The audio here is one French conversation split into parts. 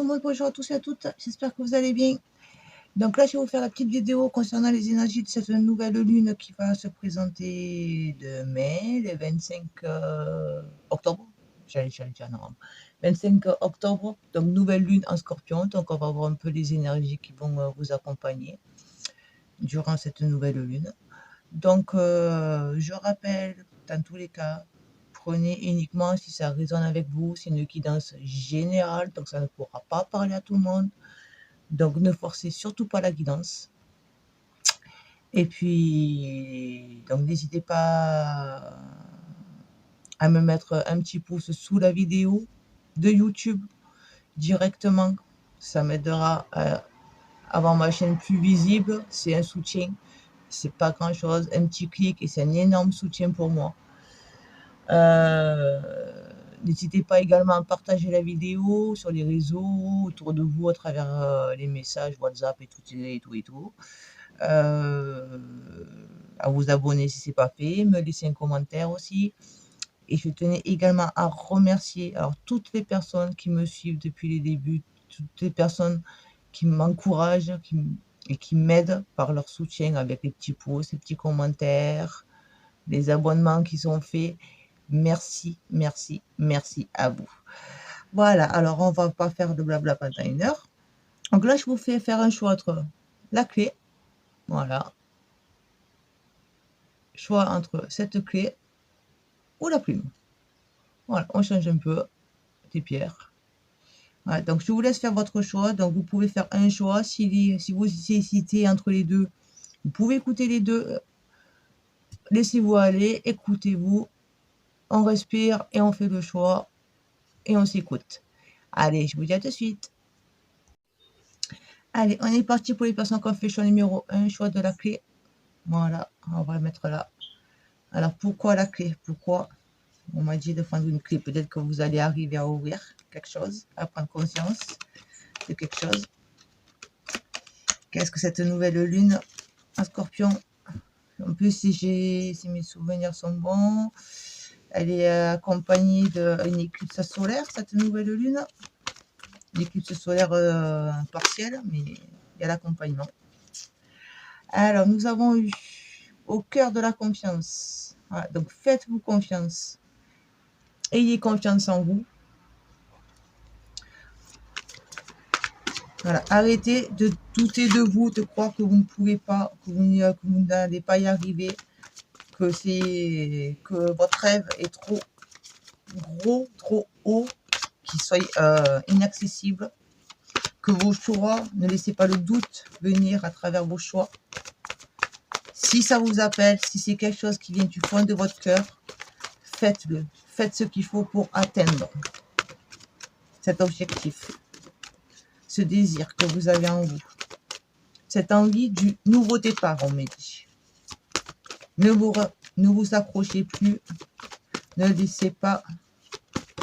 monde, bonjour à tous et à toutes, j'espère que vous allez bien. Donc là, je vais vous faire la petite vidéo concernant les énergies de cette nouvelle lune qui va se présenter demain, le 25 octobre. J'allais dire non, 25 octobre, donc nouvelle lune en scorpion. Donc on va voir un peu les énergies qui vont vous accompagner durant cette nouvelle lune. Donc je rappelle, dans tous les cas, prenez uniquement si ça résonne avec vous, c'est une guidance générale, donc ça ne pourra pas parler à tout le monde. Donc ne forcez surtout pas la guidance. Et puis, donc n'hésitez pas à me mettre un petit pouce sous la vidéo de YouTube directement. Ça m'aidera à avoir ma chaîne plus visible. C'est un soutien. C'est pas grand chose. Un petit clic et c'est un énorme soutien pour moi. N'hésitez pas également à partager la vidéo sur les réseaux, autour de vous, à travers les messages WhatsApp et tout. À vous abonner si ce n'est pas fait, me laisser un commentaire aussi. Et je tenais également à remercier toutes les personnes qui me suivent depuis les débuts, toutes les personnes qui m'encouragent et qui m'aident par leur soutien avec les petits pouces, les petits commentaires, les abonnements qui sont faits. Merci, merci, merci à vous. Voilà, alors on va pas faire de blabla pendant une heure. Donc là, je vous fais faire un choix entre la clé, voilà, choix entre cette clé ou la plume. Voilà, on change un peu des pierres. Voilà, donc je vous laisse faire votre choix. Donc vous pouvez faire un choix. Si vous hésitez entre les deux, vous pouvez écouter les deux. Laissez-vous aller, écoutez-vous. On respire et on fait le choix et on s'écoute. Allez, je vous dis à tout de suite. Allez, on est parti pour les personnes qui ont fait choix numéro 1, choix de la clé. Voilà, on va le mettre là. Alors, pourquoi la clé? Pourquoi on m'a dit de prendre une clé? Peut-être que vous allez arriver à ouvrir quelque chose, à prendre conscience de quelque chose. Qu'est-ce que cette nouvelle lune en scorpion? En plus, si mes souvenirs sont bons, elle est accompagnée d'une éclipse solaire, cette nouvelle lune. L'éclipse solaire partielle, mais il y a l'accompagnement. Alors, nous avons eu au cœur de la confiance. Voilà, donc, faites-vous confiance. Ayez confiance en vous. Voilà, arrêtez de douter de vous, de croire que vous ne pouvez pas, que vous n'allez pas y arriver, que votre rêve est trop gros, trop haut, qu'il soit inaccessible, que vos choix, ne laissez pas le doute venir à travers vos choix. Si ça vous appelle, si c'est quelque chose qui vient du fond de votre cœur, faites-le. Faites ce qu'il faut pour atteindre cet objectif, ce désir que vous avez en vous, cette envie du nouveau départ, on me dit. Ne vous accrochez plus, ne laissez pas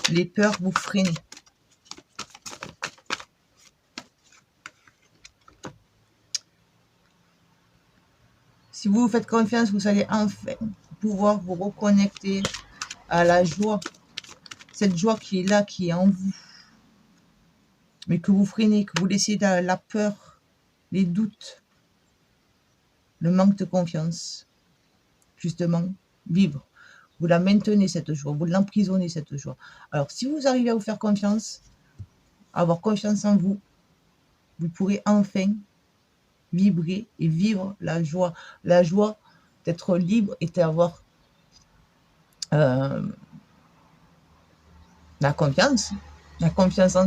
les peurs vous freiner. Si vous vous faites confiance, vous allez enfin pouvoir vous reconnecter à la joie, cette joie qui est là, qui est en vous, mais que vous freinez, que vous laissez la peur, les doutes, le manque de confiance, justement, vivre. Vous la maintenez, cette joie, vous l'emprisonnez, cette joie. Alors, si vous arrivez à vous faire confiance, avoir confiance en vous, vous pourrez enfin vibrer et vivre la joie d'être libre et d'avoir la confiance en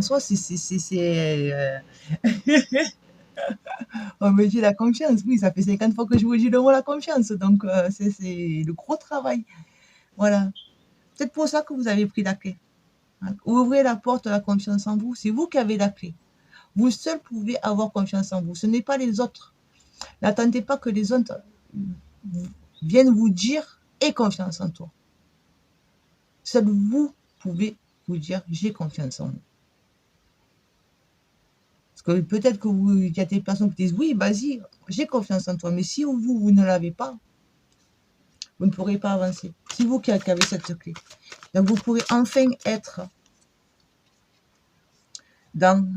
soi. On me dit la confiance, oui, ça fait 50 fois que je vous dis le mot la confiance, donc c'est le gros travail. Voilà, peut-être pour ça que vous avez pris la clé. Ouvrez la porte de la confiance en vous, c'est vous qui avez la clé. Vous seul pouvez avoir confiance en vous, ce n'est pas les autres. N'attendez pas que les autres viennent vous dire « aie confiance en toi ». Seul vous pouvez vous dire « j'ai confiance en vous ». Parce que peut-être qu'il y a des personnes qui disent « oui, vas-y, j'ai confiance en toi ». Mais si vous ne l'avez pas, vous ne pourrez pas avancer. C'est vous qui avez cette clé. Donc vous pourrez enfin être dans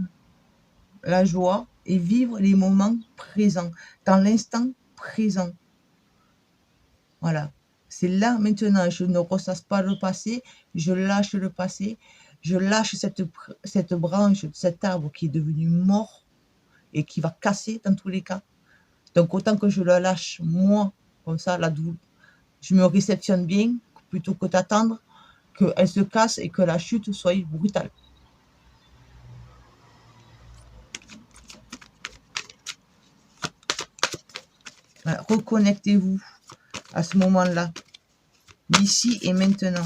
la joie et vivre les moments présents, dans l'instant présent. Voilà. C'est là maintenant, je ne ressasse pas le passé, je lâche le passé, je lâche cette branche, cet arbre qui est devenu mort et qui va casser dans tous les cas. Donc autant que je le lâche, moi, comme ça, je me réceptionne bien, plutôt que d'attendre qu'elle se casse et que la chute soit brutale. Voilà. Reconnectez-vous à ce moment-là, d'ici et maintenant.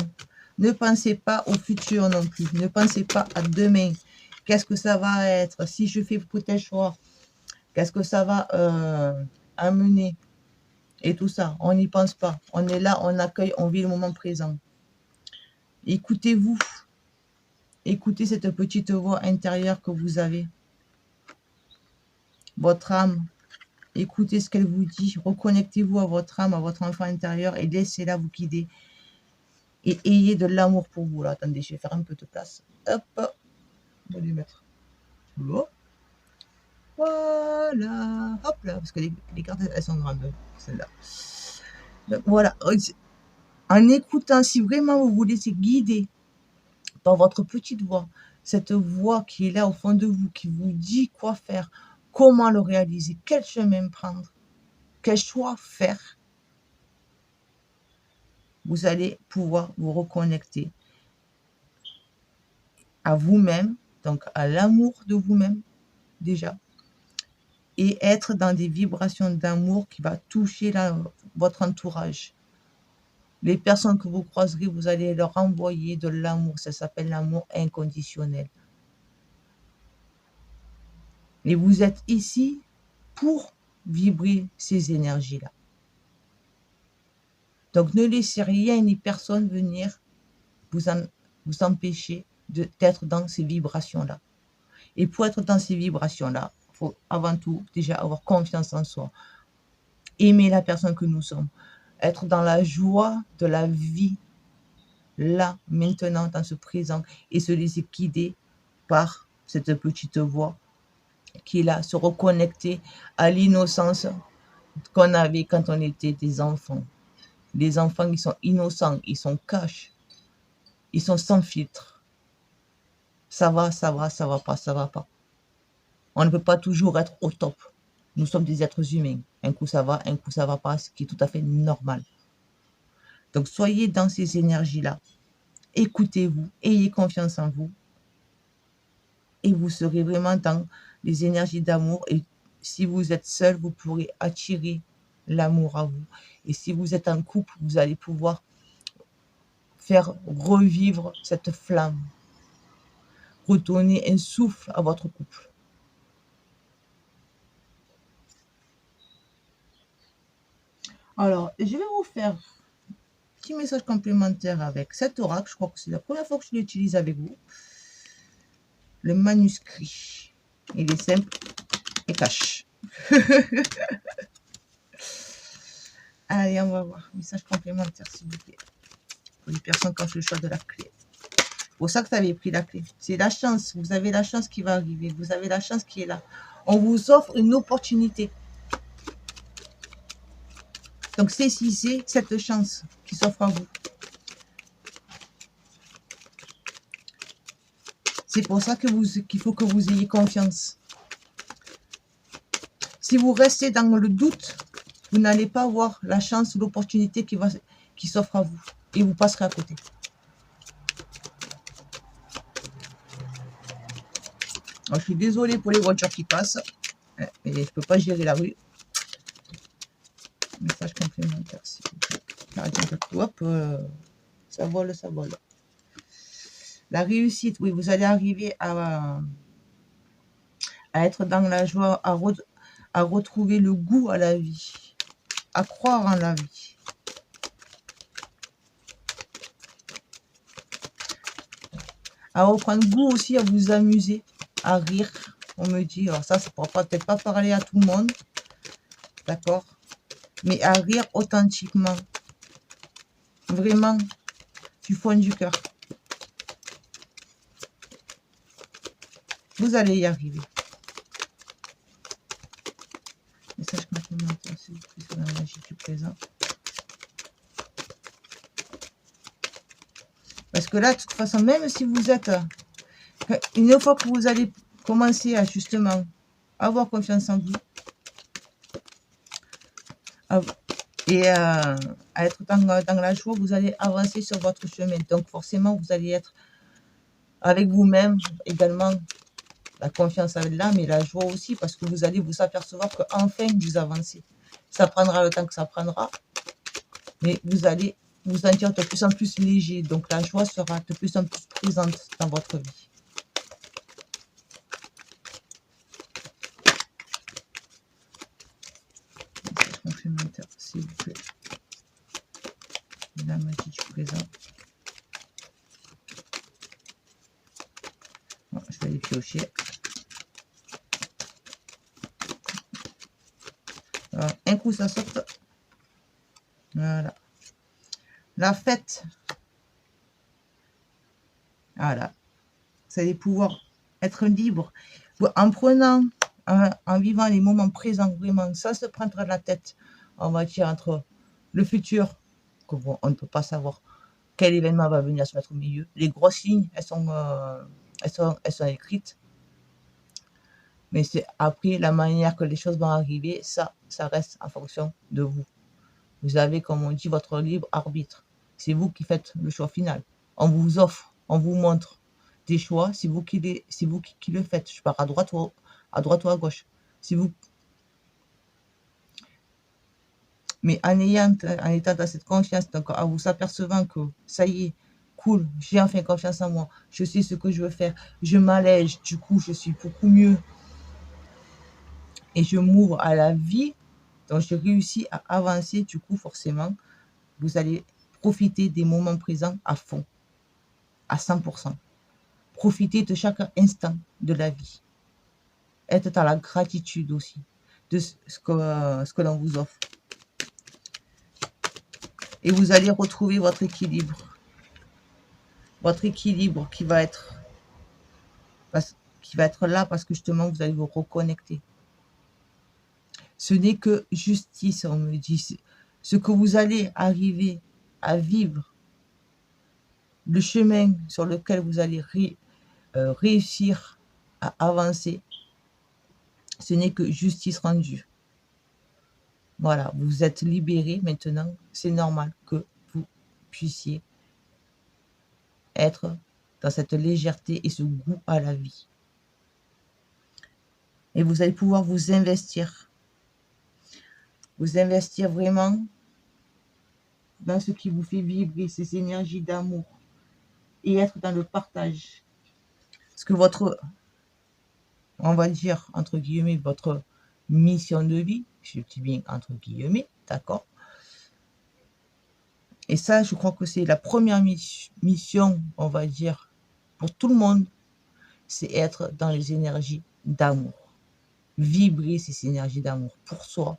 Ne pensez pas au futur non plus. Ne pensez pas à demain. Qu'est-ce que ça va être? Si je fais tel choix, qu'est-ce que ça va amener? Et tout ça, on n'y pense pas. On est là, on accueille, on vit le moment présent. Écoutez-vous. Écoutez cette petite voix intérieure que vous avez. Votre âme. Écoutez ce qu'elle vous dit. Reconnectez-vous à votre âme, à votre enfant intérieur et laissez-la vous guider. Et ayez de l'amour pour vous. Là, attendez, je vais faire un peu de place. Hop. On va les mettre. Là. Voilà. Hop là. Parce que les cartes, elles sont grandes. Celles-là. Voilà. En écoutant, si vraiment vous vous laissez guider par votre petite voix, cette voix qui est là au fond de vous, qui vous dit quoi faire, comment le réaliser, quel chemin prendre, quel choix faire, vous allez pouvoir vous reconnecter à vous-même, donc à l'amour de vous-même déjà, et être dans des vibrations d'amour qui va toucher votre entourage. Les personnes que vous croiserez, vous allez leur envoyer de l'amour. Ça s'appelle l'amour inconditionnel. Et vous êtes ici pour vibrer ces énergies-là. Donc ne laissez rien ni personne venir vous empêcher d'être dans ces vibrations-là. Et pour être dans ces vibrations-là, il faut avant tout déjà avoir confiance en soi. Aimer la personne que nous sommes. Être dans la joie de la vie, là, maintenant, dans ce présent, et se laisser guider par cette petite voix qui est là, se reconnecter à l'innocence qu'on avait quand on était des enfants. Les enfants, ils sont innocents, ils sont cash, ils sont sans filtre. Ça va, ça va, ça va pas, ça va pas. On ne peut pas toujours être au top. Nous sommes des êtres humains. Un coup ça va pas, ce qui est tout à fait normal. Donc soyez dans ces énergies-là. Écoutez-vous, ayez confiance en vous. Et vous serez vraiment dans les énergies d'amour. Et si vous êtes seul, vous pourrez attirer l'amour à vous. Et si vous êtes en couple, vous allez pouvoir faire revivre cette flamme. Redonner un souffle à votre couple. Alors, je vais vous faire un petit message complémentaire avec cet oracle. Je crois que c'est la première fois que je l'utilise avec vous. Le manuscrit. Il est simple et cash. Allez, on va voir. Message complémentaire, s'il vous plaît. Pour les personnes qui ont fait le choix de la clé. C'est pour ça que tu avais pris la clé. C'est la chance. Vous avez la chance qui va arriver. Vous avez la chance qui est là. On vous offre une opportunité. Donc, saisissez cette chance qui s'offre à vous. C'est pour ça qu'il faut que vous ayez confiance. Si vous restez dans le doute, vous n'allez pas avoir la chance, l'opportunité qui s'offre à vous. Et vous passerez à côté. Alors, je suis désolée pour les voitures qui passent. Mais je ne peux pas gérer la rue. Message complémentaire, s'il vous plaît. Hop, ça vole, ça vole. La réussite, oui, vous allez arriver à être dans la joie, à retrouver le goût à la vie, à croire en la vie. À reprendre goût aussi à vous amuser, à rire. On me dit, alors ça ne pourra peut-être pas parler à tout le monde, d'accord? Mais à rire authentiquement, vraiment, du fond du cœur. Vous allez y arriver. Parce que là, de toute façon, même si vous êtes... Une fois que vous allez commencer à justement avoir confiance en vous et à être dans la joie, vous allez avancer sur votre chemin. Donc forcément, vous allez être avec vous-même également, la confiance avec l'âme et la joie aussi, parce que vous allez vous apercevoir qu'enfin vous avancez. Ça prendra le temps que ça prendra, mais vous allez vous sentir de plus en plus léger. Donc la joie sera de plus en plus présente dans votre vie. Complémentaire, s'il vous plaît. La magie du présent. Bon, je vais aller piocher. Alors, un coup, ça saute. Voilà. La fête. Voilà. Vous allez pouvoir être libre en prenant, en vivant les moments présents, vraiment, sans se prendre la tête, on va dire, entre le futur, que bon, on ne peut pas savoir quel événement va venir se mettre au milieu. Les grosses lignes, elles sont écrites. Mais c'est après la manière que les choses vont arriver, ça reste en fonction de vous. Vous avez, comme on dit, votre libre arbitre. C'est vous qui faites le choix final. On vous offre, on vous montre des choix, c'est vous qui le faites. Je pars à droite ou à gauche. C'est vous. Mais en étant dans cette confiance, donc en vous apercevant que ça y est, cool, j'ai enfin confiance en moi, je sais ce que je veux faire, je m'allège, du coup je suis beaucoup mieux et je m'ouvre à la vie, donc je réussis à avancer, du coup forcément, vous allez profiter des moments présents à fond, à 100%. Profiter de chaque instant de la vie. Être dans la gratitude aussi de ce que l'on vous offre. Et vous allez retrouver votre équilibre. Votre équilibre qui va être là parce que justement vous allez vous reconnecter. Ce n'est que justice, on me dit. Ce que vous allez arriver à vivre, le chemin sur lequel vous allez réussir à avancer, ce n'est que justice rendue. Voilà, vous êtes libéré maintenant, c'est normal que vous puissiez être dans cette légèreté et ce goût à la vie. Et vous allez pouvoir vous investir vraiment dans ce qui vous fait vibrer, ces énergies d'amour et être dans le partage. Parce que on va dire, entre guillemets, votre mission de vie, je dis bien entre guillemets, d'accord? Et ça, je crois que c'est la première mission, on va dire, pour tout le monde, c'est être dans les énergies d'amour. Vibrer ces énergies d'amour pour soi,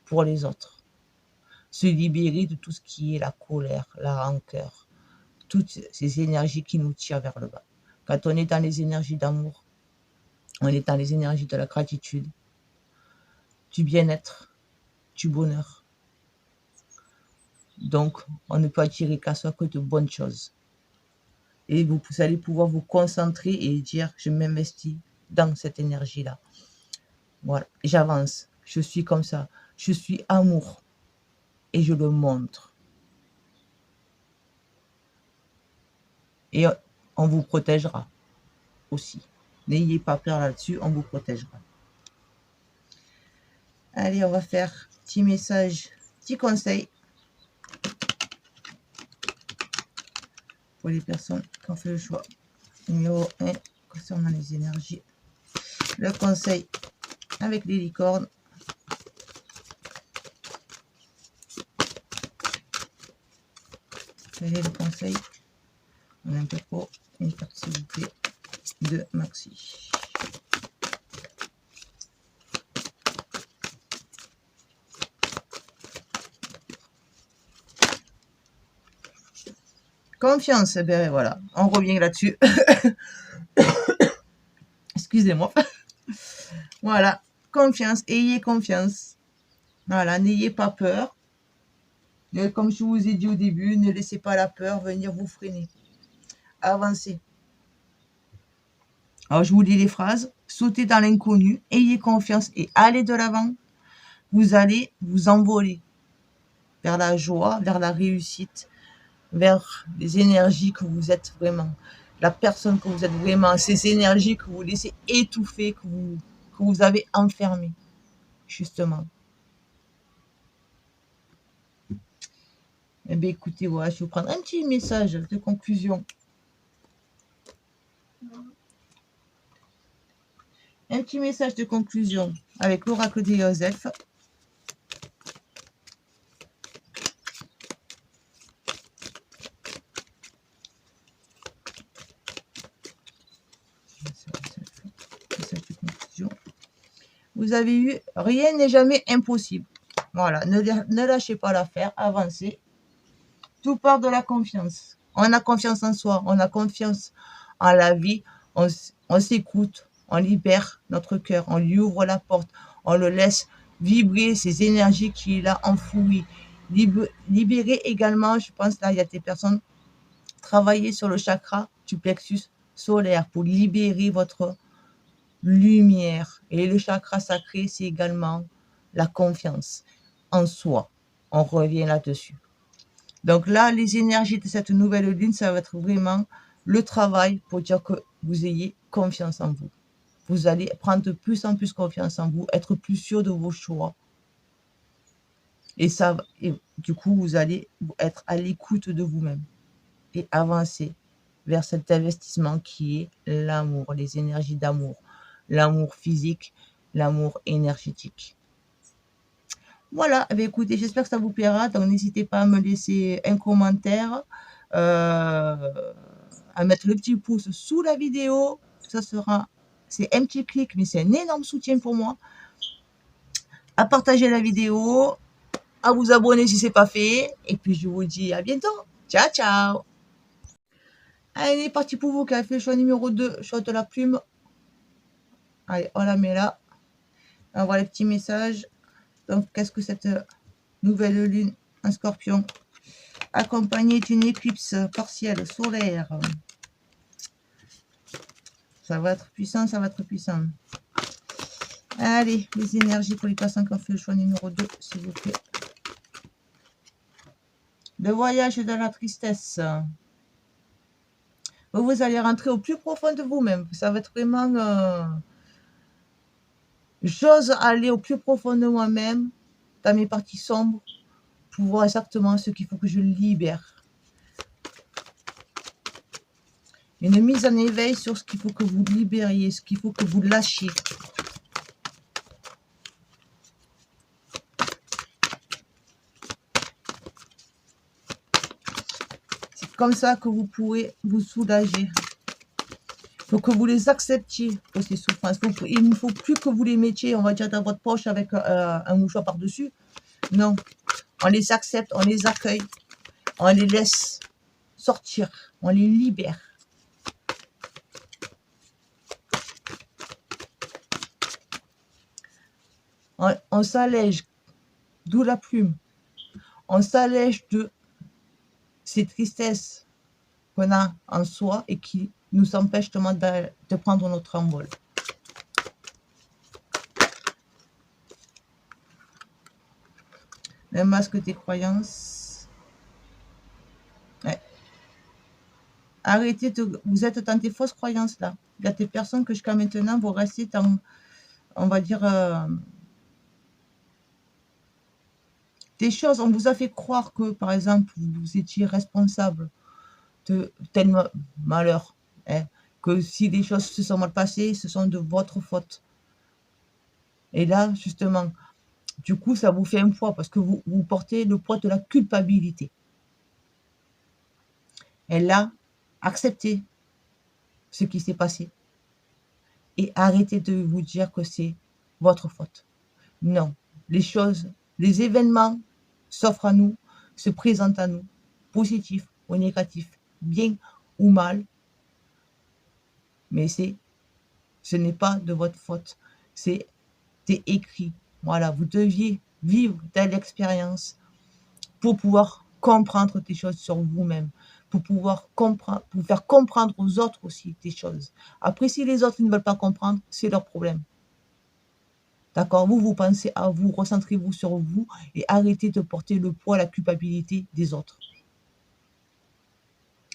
pour les autres. Se libérer de tout ce qui est la colère, la rancœur, toutes ces énergies qui nous tirent vers le bas. Quand on est dans les énergies d'amour, on est dans les énergies de la gratitude, du bien-être, du bonheur. Donc, on ne peut attirer qu'à soi que de bonnes choses. Et vous allez pouvoir vous concentrer et dire, je m'investis dans cette énergie-là. Voilà, j'avance, je suis comme ça, je suis amour et je le montre. Et on vous protégera aussi. N'ayez pas peur là-dessus, on vous protégera. Allez, on va faire petit message, petit conseil pour les personnes qui ont fait le choix. Numéro 1, concernant les énergies. Le conseil avec les licornes. Quel est le conseil? On a un peu trop une carte s'il vous plaît de Maxi. Confiance, eh bien voilà, on revient là-dessus. Excusez-moi. Voilà, confiance, ayez confiance. Voilà, n'ayez pas peur. Comme je vous ai dit au début, ne laissez pas la peur venir vous freiner. avancez. Alors, je vous lis les phrases. Sautez dans l'inconnu, ayez confiance et allez de l'avant. Vous allez vous envoler vers la joie, vers la réussite, vers les énergies que vous êtes vraiment, la personne que vous êtes vraiment, ces énergies que vous laissez étouffer, que vous avez enfermées, justement. Eh bien, écoutez, voilà, je vais vous prendre un petit message de conclusion. Un petit message de conclusion avec l'oracle de Joseph. Vous avez eu, rien n'est jamais impossible. Voilà, ne lâchez pas l'affaire, avancez. Tout part de la confiance. On a confiance en soi, on a confiance en la vie, on s'écoute, on libère notre cœur, on lui ouvre la porte, on le laisse vibrer ces énergies qu'il a enfouies. Libérer également, je pense là, il y a des personnes, travailler sur le chakra du plexus solaire pour libérer votre lumière. Et le chakra sacré, c'est également la confiance en soi. On revient là-dessus. Donc là, les énergies de cette nouvelle lune, ça va être vraiment le travail pour dire que vous ayez confiance en vous. Vous allez prendre de plus en plus confiance en vous, être plus sûr de vos choix. Et ça, et du coup, vous allez être à l'écoute de vous-même et avancer vers cet investissement qui est l'amour, les énergies d'amour, l'amour physique, l'amour énergétique. Voilà, eh bien, écoutez, j'espère que ça vous plaira. Donc, n'hésitez pas à me laisser un commentaire, à mettre le petit pouce sous la vidéo. Ça sera, c'est un petit clic, mais c'est un énorme soutien pour moi. À partager la vidéo, à vous abonner si ce n'est pas fait. Et puis, je vous dis à bientôt. Ciao, ciao. Allez, parti pour vous qui avez fait le choix numéro 2, choix de la plume. Allez, on la met là. On voit les petits messages. Donc, qu'est-ce que cette nouvelle lune en Scorpion accompagnée d'une éclipse partielle solaire? Ça va être puissant, ça va être puissant. Allez, les énergies pour les personnes qui ont fait le choix numéro 2, s'il vous plaît. Le voyage de la tristesse. Vous allez rentrer au plus profond de vous-même. Ça va être vraiment... j'ose aller au plus profond de moi-même, dans mes parties sombres, pour voir exactement ce qu'il faut que je libère. Une mise en éveil sur ce qu'il faut que vous libériez, ce qu'il faut que vous lâchiez. C'est comme ça que vous pourrez vous soulager. Il faut que vous les acceptiez, ces souffrances. Il ne faut plus que vous les mettiez, on va dire, dans votre poche avec un mouchoir par-dessus. Non, on les accepte, on les accueille, on les laisse sortir, on les libère. On s'allège, d'où la plume, on s'allège de ces tristesses qu'on a en soi et qui nous empêchent justement de prendre notre envol. Le masque des croyances. Ouais. Arrêtez de... Vous êtes dans des fausses croyances là. Il y a des personnes que jusqu'à maintenant vont rester dans, on va dire, des choses. On vous a fait croire que, par exemple, vous étiez responsable de tel malheur. Hein, que si les choses se sont mal passées, ce sont de votre faute. Et là, justement, du coup, ça vous fait un poids parce que vous portez le poids de la culpabilité. Et là, acceptez ce qui s'est passé et arrêtez de vous dire que c'est votre faute. Non, les choses, les événements s'offrent à nous, se présentent à nous, positifs ou négatifs, bien ou mal, mais ce n'est pas de votre faute, c'est écrit. Voilà, vous deviez vivre telle expérience pour pouvoir comprendre des choses sur vous-même, pour pouvoir comprendre, pour faire comprendre aux autres aussi des choses. Après, si les autres ne veulent pas comprendre, c'est leur problème. D'accord? Vous, vous pensez à vous, recentrez-vous sur vous et arrêtez de porter le poids, la culpabilité des autres.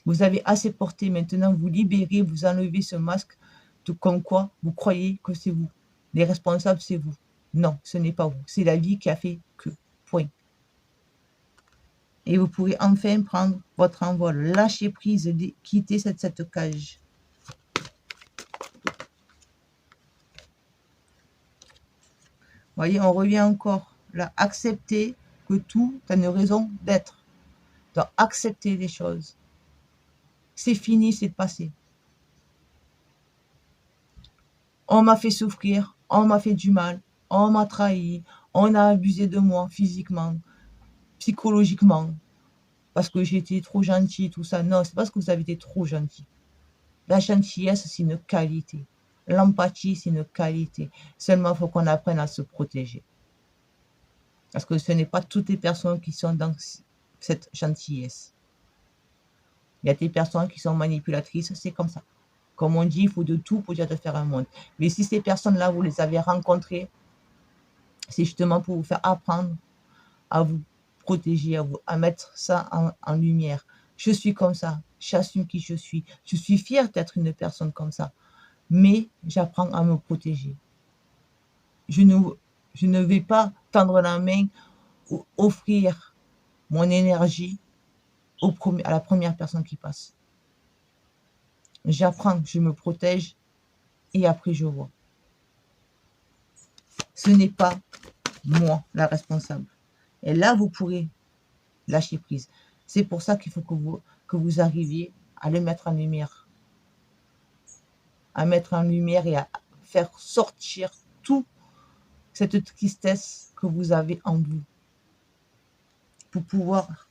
Vous avez assez porté, maintenant vous libérez, vous enlevez ce masque de comme quoi vous croyez que c'est vous. Les responsables, c'est vous. Non, ce n'est pas vous. C'est la vie qui a fait que. Point. Et vous pourrez enfin prendre votre envol, lâcher prise, quitter cette cage. Voyez, on revient encore là, accepter que tout a une raison d'être. Donc, accepter les choses. C'est fini, c'est passé. On m'a fait souffrir, on m'a fait du mal, on m'a trahi, on a abusé de moi physiquement, psychologiquement, parce que j'étais trop gentille, tout ça. Non, c'est parce que vous avez été trop gentil. La gentillesse, c'est une qualité. L'empathie, c'est une qualité. Seulement, il faut qu'on apprenne à se protéger. Parce que ce n'est pas toutes les personnes qui sont dans cette gentillesse. Il y a des personnes qui sont manipulatrices, c'est comme ça. Comme on dit, il faut de tout pour dire de faire un monde. Mais si ces personnes-là, vous les avez rencontrées, c'est justement pour vous faire apprendre à vous protéger, à mettre ça en lumière. Je suis comme ça, j'assume qui je suis fière d'être une personne comme ça, mais j'apprends à me protéger. Je ne vais pas tendre la main ou offrir mon énergie à la première personne qui passe. J'apprends, je me protège et après je vois. Ce n'est pas moi la responsable. Et là, vous pourrez lâcher prise. C'est pour ça qu'il faut que vous arriviez à le mettre en lumière. À mettre en lumière et à faire sortir toute cette tristesse que vous avez en vous. Pour pouvoir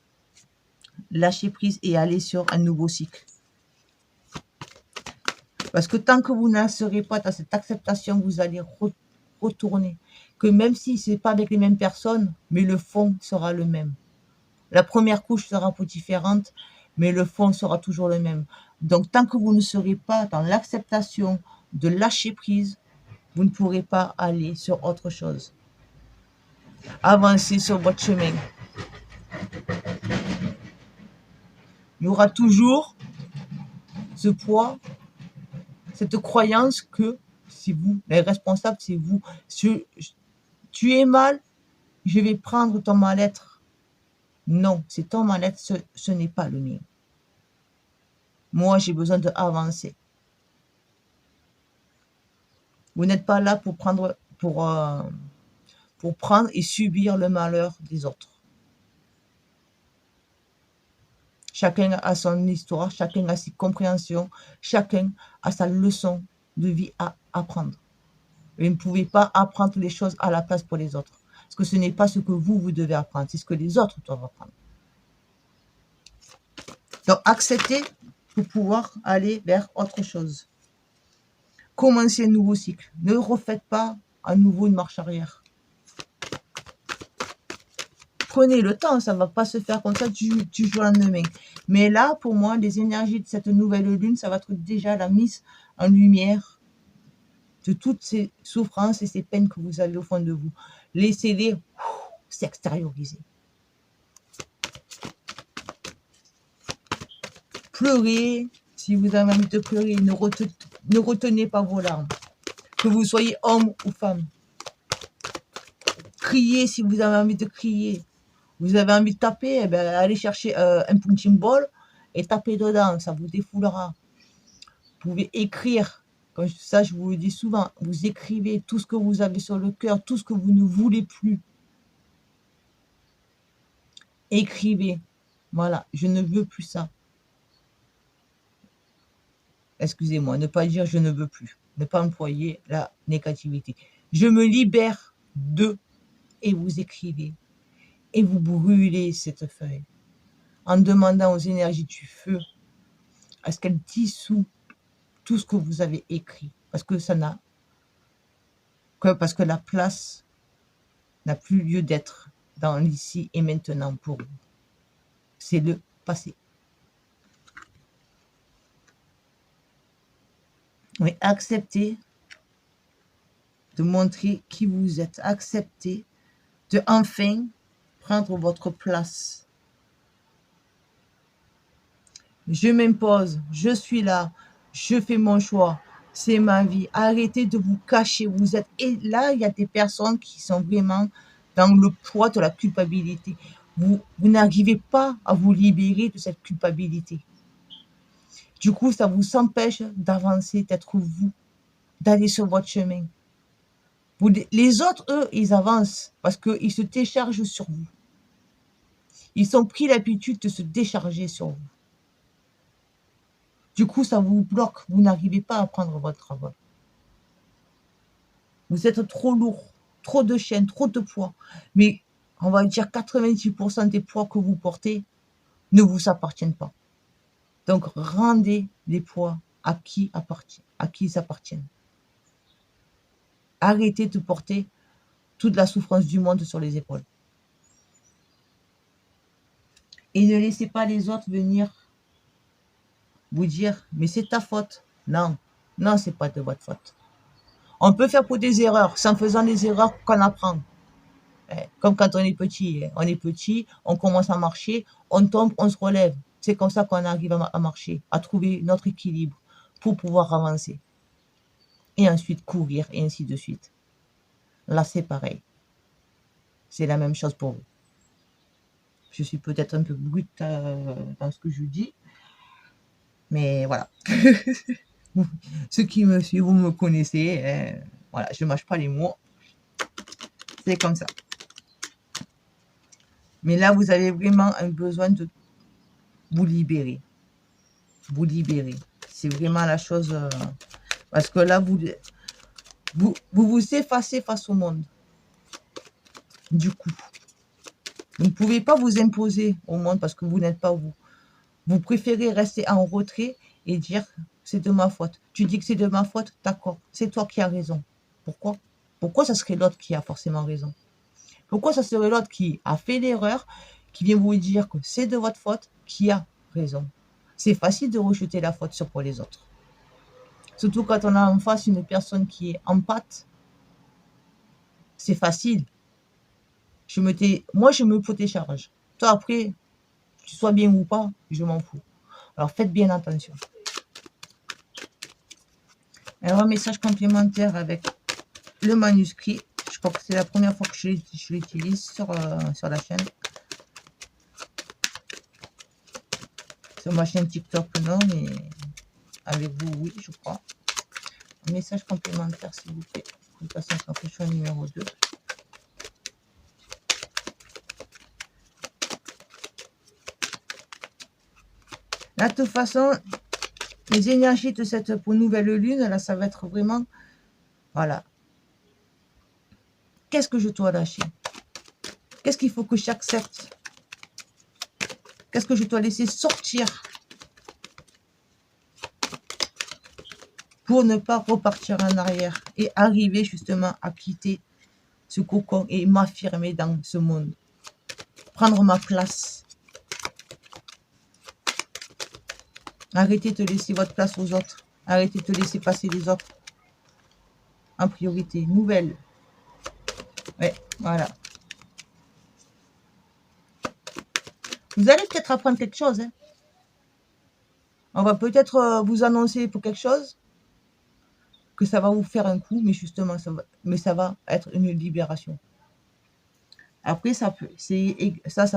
lâcher prise et aller sur un nouveau cycle. Parce que tant que vous ne serez pas dans cette acceptation, vous allez retourner. Que même si ce n'est pas avec les mêmes personnes, mais le fond sera le même. La première couche sera un peu différente, mais le fond sera toujours le même. Donc, tant que vous ne serez pas dans l'acceptation de lâcher prise, vous ne pourrez pas aller sur autre chose. Avancer sur votre chemin. Il y aura toujours ce poids, cette croyance que c'est vous, les responsables, c'est vous. Tu es mal, je vais prendre ton mal-être. Non, c'est ton mal-être, ce n'est pas le mien. Moi, j'ai besoin d'avancer. Vous n'êtes pas là pour prendre et subir le malheur des autres. Chacun a son histoire, chacun a ses compréhensions, chacun a sa leçon de vie à apprendre. Et vous ne pouvez pas apprendre les choses à la place pour les autres. Parce que ce n'est pas ce que vous devez apprendre, c'est ce que les autres doivent apprendre. Donc, acceptez pour pouvoir aller vers autre chose. Commencez un nouveau cycle. Ne refaites pas à nouveau une marche arrière. Prenez le temps, ça ne va pas se faire comme ça du jour au lendemain. Mais là, pour moi, les énergies de cette nouvelle lune, ça va être déjà la mise en lumière de toutes ces souffrances et ces peines que vous avez au fond de vous. Laissez-les s'extérioriser. Pleurez, si vous avez envie de pleurer, ne retenez pas vos larmes. Que vous soyez homme ou femme. Criez si vous avez envie de crier. Vous avez envie de taper, eh bien, allez chercher un punching ball et tapez dedans, ça vous défoulera. Vous pouvez écrire, comme ça je vous le dis souvent, vous écrivez tout ce que vous avez sur le cœur, tout ce que vous ne voulez plus. Écrivez, voilà, je ne veux plus ça. Excusez-moi, ne pas dire je ne veux plus, ne pas employer la négativité. Je me libère de, et vous écrivez. Et vous brûlez cette feuille en demandant aux énergies du feu à ce qu'elles dissouent tout ce que vous avez écrit. Parce que parce que la place n'a plus lieu d'être dans l'ici et maintenant pour vous. C'est le passé. Oui, acceptez de montrer qui vous êtes. Acceptez de enfin prendre votre place. Je m'impose, je suis là, je fais mon choix, c'est ma vie. Arrêtez de vous cacher. Vous êtes et là, il y a des personnes qui sont vraiment dans le poids de la culpabilité. Vous n'arrivez pas à vous libérer de cette culpabilité. Du coup, ça vous empêche d'avancer, d'être vous, d'aller sur votre chemin. Les autres, eux, ils avancent parce qu'ils se déchargent sur vous. Ils ont pris l'habitude de se décharger sur vous. Du coup, ça vous bloque. Vous n'arrivez pas à prendre votre travail. Vous êtes trop lourd, trop de chaînes, trop de poids. Mais on va dire 90% des poids que vous portez ne vous appartiennent pas. Donc, rendez les poids à qui ils appartiennent. Arrêtez de porter toute la souffrance du monde sur les épaules. Et ne laissez pas les autres venir vous dire, mais c'est ta faute. Non, non, c'est pas de votre faute. On peut faire pour des erreurs. C'est en faisant des erreurs qu'on apprend. Comme quand on est petit, on commence à marcher, on tombe, on se relève. C'est comme ça qu'on arrive à marcher, à trouver notre équilibre pour pouvoir avancer. Et ensuite courir, et ainsi de suite. Là, c'est pareil. C'est la même chose pour vous. Je suis peut-être un peu brute dans ce que je dis, mais voilà. Ceux qui me suivent, vous me connaissez. Voilà, je ne mâche pas les mots. C'est comme ça. Mais là, vous avez vraiment un besoin de vous libérer. Vous libérer. C'est vraiment la chose. Parce que là, vous effacez face au monde. Du coup, vous ne pouvez pas vous imposer au monde parce que vous n'êtes pas vous. Vous préférez rester en retrait et dire c'est de ma faute. Tu dis que c'est de ma faute, d'accord. C'est toi qui as raison. Pourquoi? Pourquoi ça serait l'autre qui a forcément raison? Pourquoi ça serait l'autre qui a fait l'erreur, qui vient vous dire que c'est de votre faute, qui a raison? C'est facile de rejeter la faute sur les autres. Surtout quand on a en face une personne qui est empathe, c'est facile. Moi, je me protège. Toi, après, tu sois bien ou pas, je m'en fous. Alors, faites bien attention. Alors, un message complémentaire avec le manuscrit. Je crois que c'est la première fois que je l'utilise sur la chaîne. Sur ma chaîne TikTok, non, mais avec vous, oui, je crois. Un message complémentaire, s'il vous plaît. Consultation sans question numéro 2. Là, de toute façon, les énergies de cette nouvelle lune, là, ça va être vraiment... Voilà. Qu'est-ce que je dois lâcher? Qu'est-ce qu'il faut que j'accepte? Qu'est-ce que je dois laisser sortir pour ne pas repartir en arrière et arriver justement à quitter ce cocon et m'affirmer dans ce monde? Prendre ma place. Arrêtez de laisser votre place aux autres. Arrêtez de laisser passer les autres en priorité. Nouvelle. Ouais, voilà. Vous allez peut-être apprendre quelque chose. Hein. On va peut-être vous annoncer pour quelque chose que ça va vous faire un coup, mais justement, ça va être une libération. Après, ça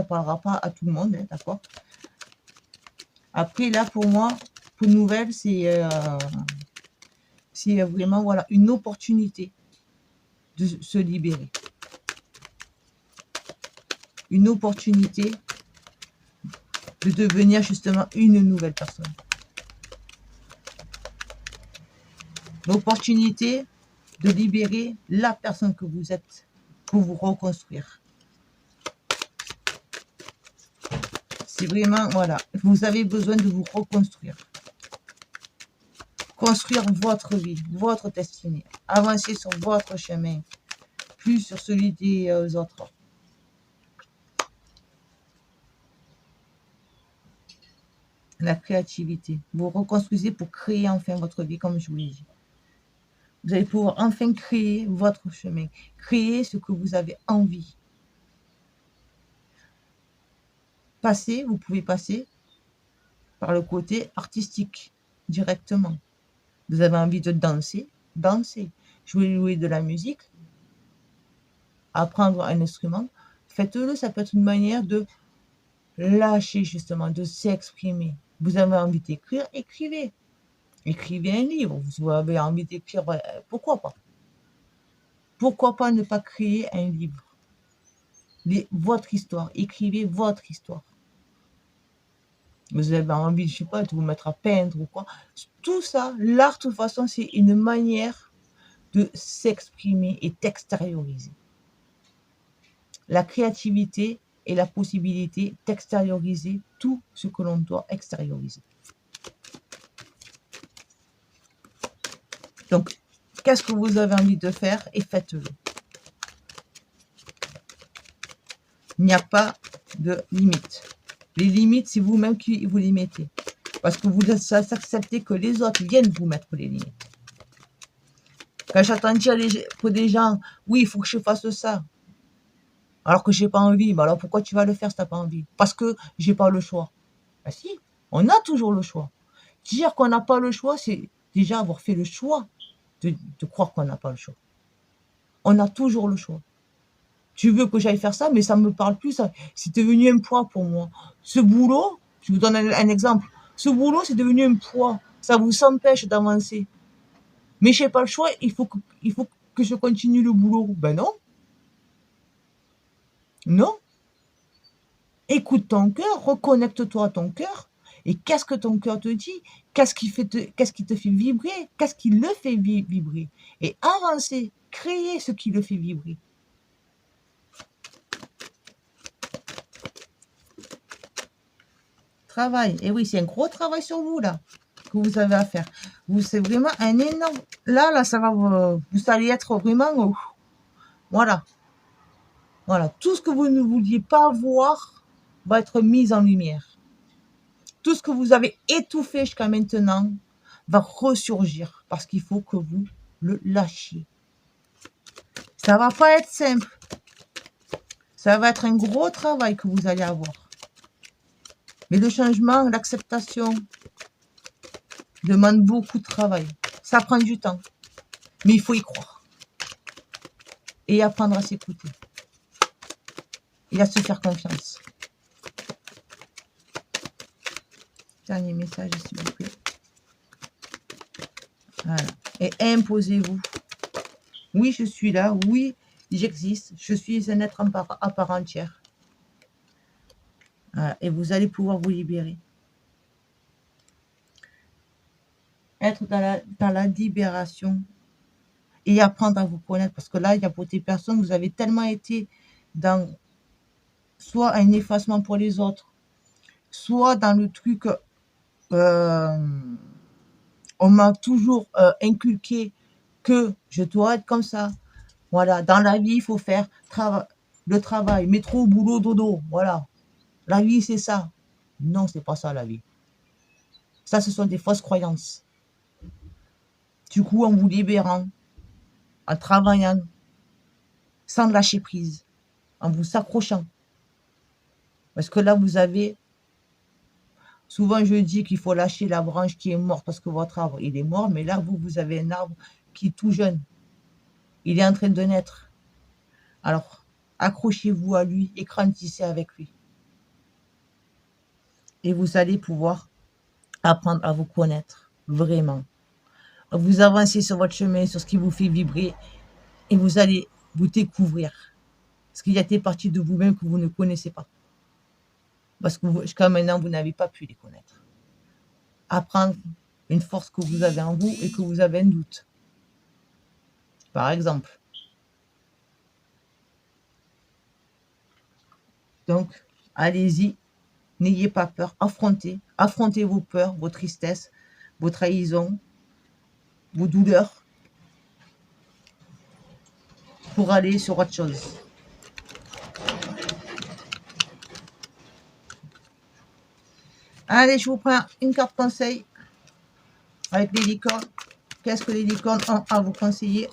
parlera pas à tout le monde, hein, d'accord? Après, là, pour moi, pour nouvelle, c'est vraiment voilà, une opportunité de se libérer. Une opportunité de devenir justement une nouvelle personne. L'opportunité de libérer la personne que vous êtes pour vous reconstruire. C'est vraiment, voilà, vous avez besoin de vous reconstruire. Construire votre vie, votre destinée. Avancer sur votre chemin, plus sur celui des autres. La créativité. Vous reconstruisez pour créer enfin votre vie, comme je vous l'ai dit. Vous allez pouvoir enfin créer votre chemin, créer ce que vous avez envie. Vous pouvez passer par le côté artistique directement. Vous avez envie de danser, dansez. Jouer de la musique, apprendre un instrument, faites-le, ça peut être une manière de lâcher justement, de s'exprimer. Vous avez envie d'écrire, écrivez. Écrivez un livre, vous avez envie d'écrire, pourquoi pas? Pourquoi pas ne pas créer un livre? Votre histoire, écrivez votre histoire. Vous avez envie, je sais pas, de vous mettre à peindre ou quoi. Tout ça, l'art, de toute façon, c'est une manière de s'exprimer et d'extérioriser. La créativité est la possibilité d'extérioriser tout ce que l'on doit extérioriser. Donc, qu'est-ce que vous avez envie de faire et faites-le. Il n'y a pas de limite. Les limites, c'est vous-même qui vous limitez. Parce que vous acceptez que les autres viennent vous mettre les limites. Quand j'entends dire pour des gens, oui, il faut que je fasse ça, alors que j'ai pas envie, mais alors pourquoi tu vas le faire si t'as pas envie? Parce que j'ai pas le choix. Ben si, on a toujours le choix. Dire qu'on n'a pas le choix, c'est déjà avoir fait le choix de croire qu'on n'a pas le choix. On a toujours le choix. Tu veux que j'aille faire ça, mais ça me parle plus, ça. C'est devenu un poids pour moi. Ce boulot, je vous donne un exemple. Ce boulot, c'est devenu un poids. Ça vous empêche d'avancer. Mais je n'ai pas le choix, il faut que je continue le boulot. Ben non. Non. Écoute ton cœur, reconnecte-toi à ton cœur. Et qu'est-ce que ton cœur te dit? Qu'est-ce qui te fait vibrer? Qu'est-ce qui le fait vibrer? Et avancer, créer ce qui le fait vibrer. Travail. Et oui, c'est un gros travail sur vous, là, que vous avez à faire. C'est vraiment un énorme... Là, ça va... Vous allez être vraiment... voilà. Voilà. Tout ce que vous ne vouliez pas voir va être mis en lumière. Tout ce que vous avez étouffé jusqu'à maintenant va ressurgir parce qu'il faut que vous le lâchiez. Ça va pas être simple. Ça va être un gros travail que vous allez avoir. Mais le changement, l'acceptation demande beaucoup de travail. Ça prend du temps. Mais il faut y croire. Et apprendre à s'écouter. Et à se faire confiance. Dernier message, s'il vous plaît. Voilà. Et imposez-vous. Oui, je suis là. Oui, j'existe. Je suis un être à part entière. Voilà. Et vous allez pouvoir vous libérer. Être dans la libération. Et apprendre à vous connaître. Parce que là, il y a pour des personnes, vous avez tellement été dans soit un effacement pour les autres, soit dans le truc... on m'a toujours inculqué que je dois être comme ça. Voilà, dans la vie, il faut faire le travail, métro, boulot, dodo. Voilà. La vie, c'est ça. Non, c'est pas ça la vie. Ça, ce sont des fausses croyances. Du coup, en vous libérant, en travaillant, sans lâcher prise, en vous s'accrochant. Parce que là, vous avez... Souvent, je dis qu'il faut lâcher la branche qui est morte parce que votre arbre, il est mort. Mais là, vous avez un arbre qui est tout jeune. Il est en train de naître. Alors, accrochez-vous à lui et grandissez avec lui. Et vous allez pouvoir apprendre à vous connaître, vraiment. Vous avancez sur votre chemin, sur ce qui vous fait vibrer, et vous allez vous découvrir. Parce qu'il y a des parties de vous-même que vous ne connaissez pas. Parce que jusqu'à maintenant, vous n'avez pas pu les connaître. Apprendre une force que vous avez en vous et que vous avez un doute. Par exemple. Donc, allez-y, n'ayez pas peur, affrontez vos peurs, vos tristesses, vos trahisons, vos douleurs, pour aller sur autre chose. Allez, je vous prends une carte conseil avec les licornes. qu'est-ce que les licornes ont à vous conseiller?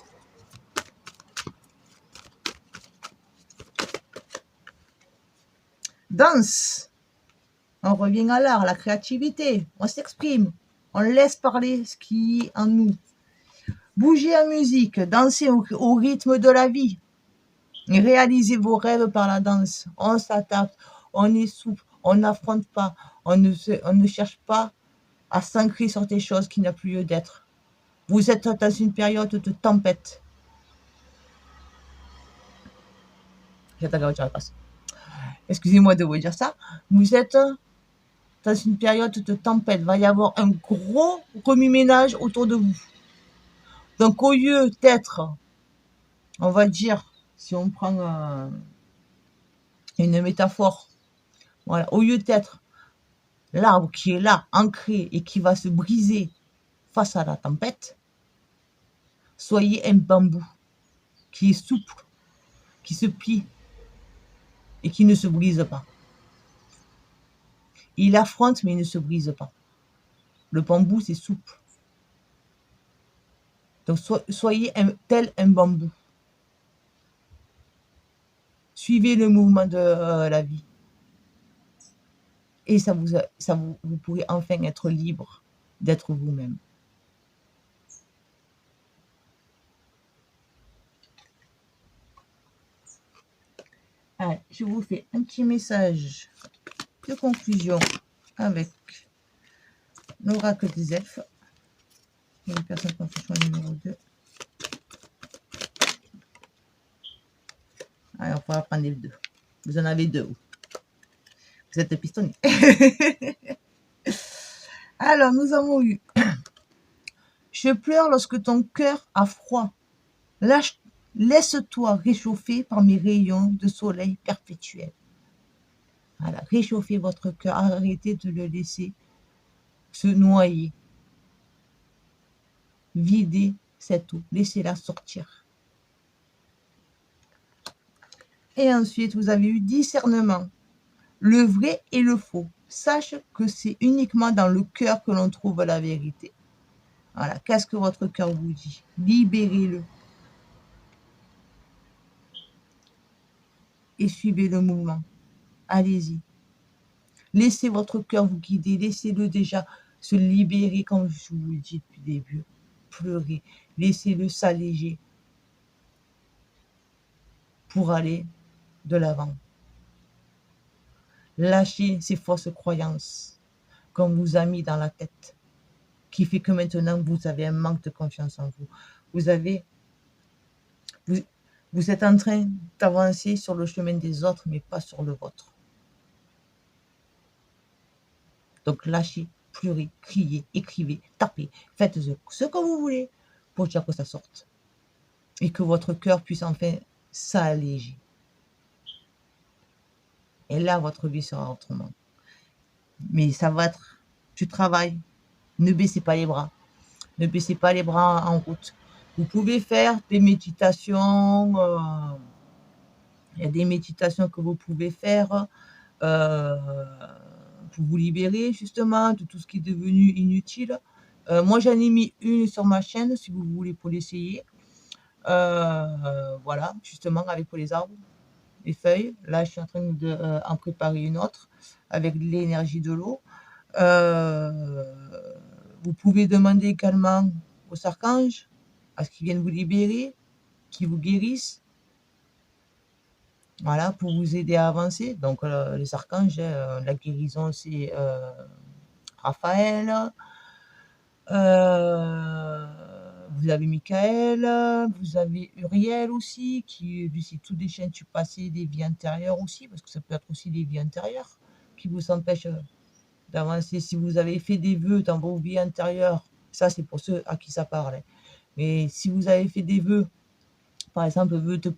Danse. On revient à l'art, la créativité. On s'exprime. On laisse parler ce qui est en nous. Bougez en musique, dansez au rythme de la vie. Réalisez vos rêves par la danse. On s'adapte, on est souple, on n'affronte pas, on ne cherche pas à s'ancrer sur des choses qui n'ont plus lieu d'être. Vous êtes dans une période de tempête. Excusez-moi de vous dire ça. Vous êtes dans une période de tempête. Il va y avoir un gros remue-ménage autour de vous. Donc, au lieu d'être, on va dire, si on prend une métaphore, voilà, au lieu d'être l'arbre qui est là, ancré et qui va se briser face à la tempête, soyez un bambou qui est souple, qui se plie et qui ne se brise pas. Il affronte mais il ne se brise pas. Le bambou, c'est souple. Donc, soyez tel un bambou. Suivez le mouvement de la vie. Et vous pourrez enfin être libre d'être vous-même. Allez, je vous fais un petit message de conclusion avec l'oracle des elfes. Et les personnes qui ont fait choix numéro 2. Allez, on va prendre les deux. Vous en avez deux. Vous êtes pistonné. Alors, nous avons eu je pleure lorsque ton cœur a froid. Laisse-toi réchauffer par mes rayons de soleil perpétuel. Voilà, réchauffez votre cœur, arrêtez de le laisser se noyer. Videz cette eau, laissez-la sortir. Et ensuite, vous avez eu discernement. Le vrai et le faux. Sache que c'est uniquement dans le cœur que l'on trouve la vérité. Voilà, qu'est-ce que votre cœur vous dit? Libérez-le. Et suivez le mouvement. Allez-y. Laissez votre cœur vous guider. Laissez-le déjà se libérer, comme je vous le dis depuis le début. Pleurez. Laissez-le s'alléger pour aller de l'avant. Lâchez ces fausses croyances qu'on vous a mis dans la tête, qui fait que maintenant vous avez un manque de confiance en vous. Vous êtes en train d'avancer sur le chemin des autres, mais pas sur le vôtre. Donc lâchez, pleurez, criez, écrivez, tapez, faites ce que vous voulez pour dire que ça sorte. Et que votre cœur puisse enfin s'alléger. Et là, votre vie sera autrement. Mais ça va être du travail. Ne baissez pas les bras. Ne baissez pas les bras en route. Vous pouvez faire des méditations. Il y a des méditations que vous pouvez faire pour vous libérer justement de tout ce qui est devenu inutile. Moi, j'en ai mis une sur ma chaîne, si vous voulez, pour l'essayer. Voilà, justement, avec pour les arbres, les feuilles. Là, je suis en train d'en préparer une autre avec l'énergie de l'eau. Vous pouvez demander également aux archanges à ce qu'ils viennent vous libérer, qu'ils vous guérissent. Voilà, pour vous aider à avancer. Donc, les archanges, la guérison, c'est Raphaël. Vous avez Michael, vous avez Uriel aussi, qui lui, c'est tout des chaînes du passé, des vies antérieures aussi, parce que ça peut être aussi des vies antérieures qui vous empêchent d'avancer. Si vous avez fait des vœux dans vos vies antérieures, ça c'est pour ceux à qui ça parle. Mais si vous avez fait des vœux, par exemple, vœux de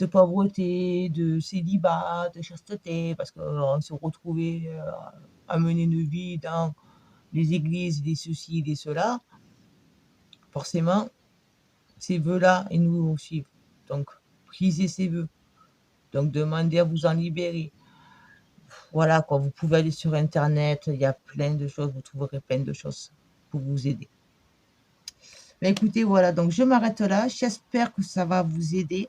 pauvreté, de célibat, de chasteté, parce qu'on se retrouvait à mener une vie dans les églises, des ceci, des cela, forcément, ces vœux-là, ils nous suivent. Donc, brisez ces vœux. Donc, demandez à vous en libérer. Voilà, quoi. Vous pouvez aller sur Internet, il y a plein de choses, vous trouverez plein de choses pour vous aider. Bah, écoutez, voilà, donc je m'arrête là. J'espère que ça va vous aider,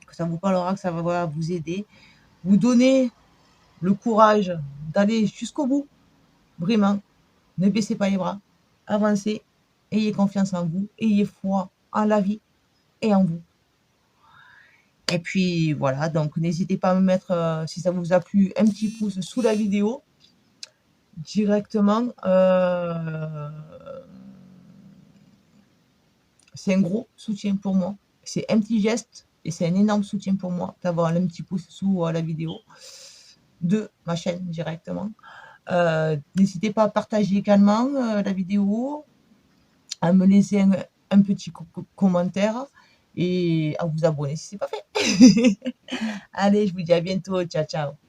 que ça vous parlera, que ça va voilà, vous aider, vous donner le courage d'aller jusqu'au bout. Vraiment, ne baissez pas les bras, avancez, ayez confiance en vous, ayez foi en la vie et en vous. Et puis voilà, donc n'hésitez pas à me mettre, si ça vous a plu, un petit pouce sous la vidéo directement. C'est un gros soutien pour moi. C'est un petit geste et c'est un énorme soutien pour moi d'avoir un petit pouce sous la vidéo de ma chaîne directement. N'hésitez pas à partager également la vidéo, à me laisser un petit commentaire et à vous abonner si ce n'est pas fait. Allez, je vous dis à bientôt. Ciao, ciao.